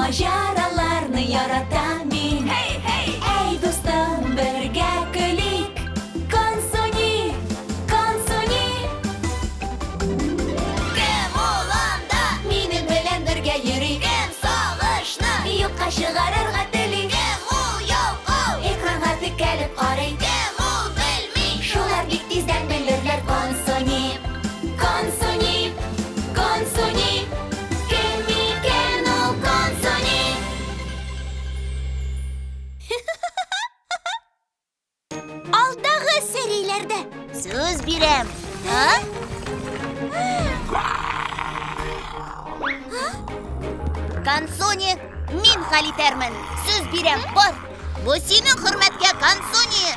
Maceralarni yaratам men. Ey do'stim, birga kulik. Konsoni, konsoni. Kim olanda mening bilan birga yuring. Kim sog'ishni yo'qqa chiqararga tiling. Kim u yolg'on ekranga tikilib qarang. Kim u bilmay shular tezdan bilirlar. Konsoni, konsoni, konsoni. Kim ekan u konsoni? Alдағы seriylerde söz birem. Konsoni, men halitermin. Söz birem bor. Bu sening hurmatga Konsoni.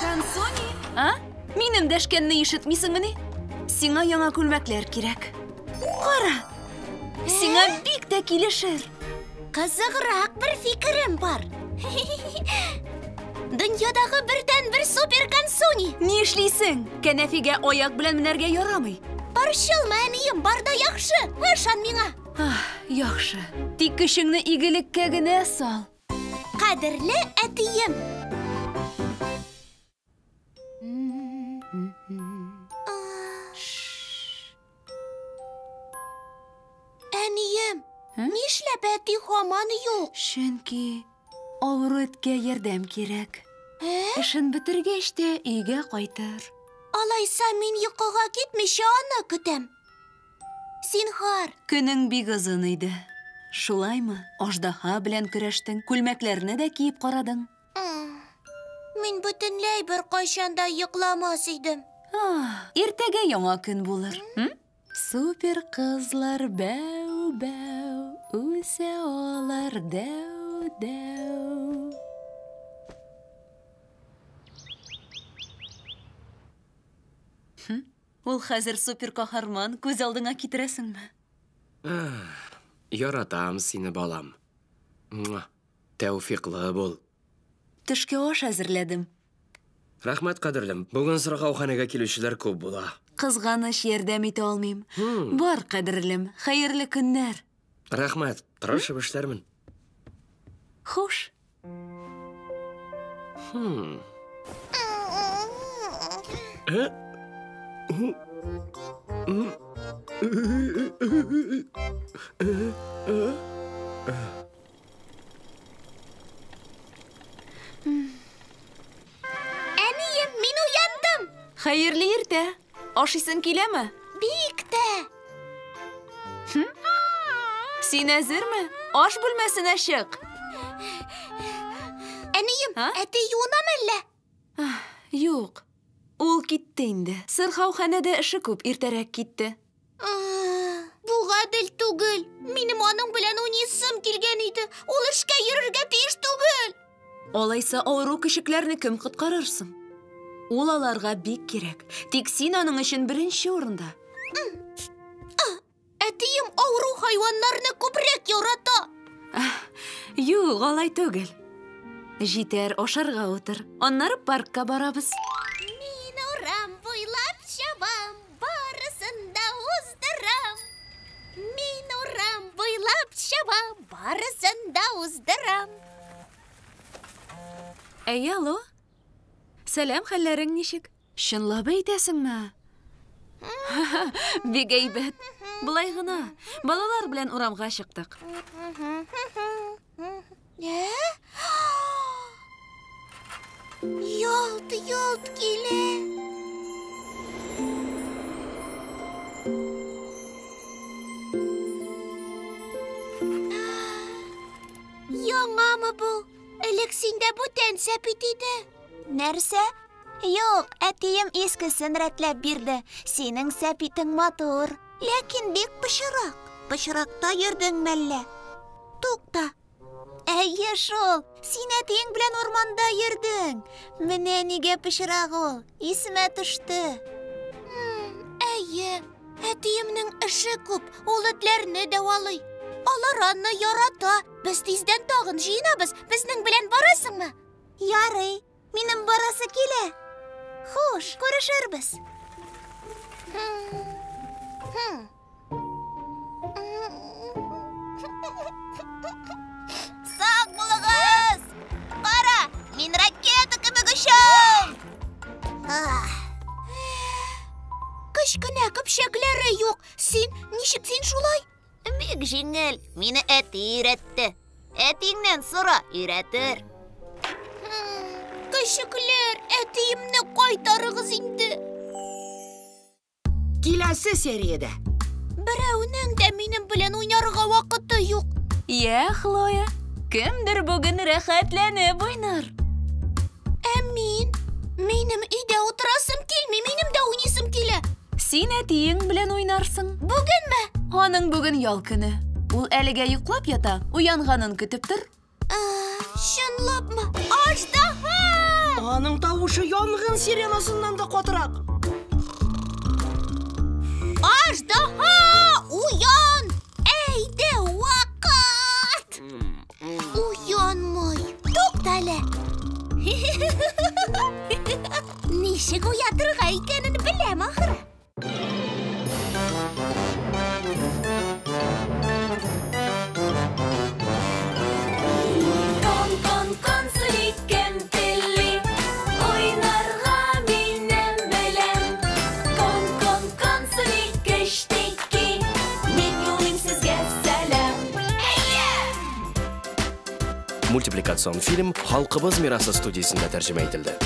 Konsoni? Menim dashkanni eshitmaysingmi? Senga yangi ko'lmaklar kerak. Qara. Senga bek ta kelishir. Qiziqroq bir fikrim bor. Dunyodagi birdan bir super Konsoni. Ne ishlaysan? Kanafiga oyoq bilan minarga yaramay. Barshilma aniyim, barda yaxshi. Ishon menga. Yaxshi. Tik kishingni igilikka gina sol. Qadrli atiyim. Aniyim, nishlab ati xomani yo'q? Chunki Ovrutga yordam kerak. Ishini bitirgachda uyga qaytar. Alaysa men yiqoga ketmishani kutam. Sinxar. Kuning bek uzun edi. Shulaymi? Ajdaha bilan kurashding, ko'lmaklarni da kiyib qarading. Men butunlay bir qachonda yiqlamas edim. Ertaga yangi kun bo'lar. Super qizlar bau o'sa olar dau. Ул хәзер супер каһарман, күз алдыңа китерәсеңме? Яратам сине, балам. Тәүфиқлы бул. Төшкә аш әзерләдем. Рәхмәт, кадерлем. Бүген сырхауханәгә килүчеләр күп була. Кызганыч, ярдәм итә алмыйм. Бар, кадерлем, хәерле көннәр. Рәхмәт, тырышып эшләрмен. Хуш. Aniyim, men uyandim. Хәерле иртә. Ашыйсың киләме? Бик тә. Син әзерме? Аш бүлмәсенә чык. Aniyim, әти юынамы әллә? Юк. Ул китте инде. Сырхауханәдә эше күп, иртәрәк китте. Бу гадел түгел. Минем аның белән уйнасым килгән иде. Ул эшкә йөрергә тиеш түгел. Алайса авыру кешекләрне кем коткарырсың? Ул аларга бик кирәк. Тик син аның өчен беренче урында. Әтием авыру хайваннарны күбрәк ярата. Юк, алай түгел. Җитәр, ашарга утыр. Аннары паркка барабыз. Мин урам буйлап чабам, барысын да уздырам. Мин урам буйлап чабам, барысын да уздырам. Алло. Сәлам, хәлләрең ничек? Чынлап әйтәсеңме? Бик әйбәт. Булай гына. Балалар белән урамга чыктык. Ялт килә. Яңамы бу? Элек синдә бүтән сәпит иде. Нәрсә? Юк, әтием искесен рәтләп бирде. Синең сәпитең матур, ләкин бик пычырак. Пычыракта йөрдең мәллә? Тукта. Әйе шул, син әтиең белән урманда йөрдең. Менә нигә пычырак ул, исемә төште. Әйе, әтиемнең эше күп, ул этләрне дәвалый. Алар аны ярата. Без тиздән тагын җыенабыз. Безнең белән барасыңмы? Ярый, минем барасы килә. Хуш, күрешербез. нишек син шулай? Бик жеңел, мине әти өйрәтте. Әтиңнән сора, өйрәтер. Кешекләр, әтиемне кайтарыгыз инде. Киләсе сериядә. Берәүнең дә минем белән уйнарга вакыты юк. Я, Хлоя, кемдер бүген рәхәтләнеп уйнар. Минем өйдә утырасым килми, минем дә уйнысым килә. Син әтиең белән уйнарсың. Бүгенме? Аның бүген ял көне. Ул әлегә йоклап ята, уянганын көтеп тор. Чынлапмы? Аждаһа! Аның тавышы янгын сиренасыннан да катырак. Аждаһа! Уян! Әйдә, вакыт! Уянмый. Туктале. Нишек уятырга икәнен беләм ахыры. Кон, суликем телли, ойнарга минем белән. Кон, сулик эштеки, мин юлым сезгә сәлам. Мультипликацион фильм Халкыбыз мирасы студиясендә тәрҗемә ителде.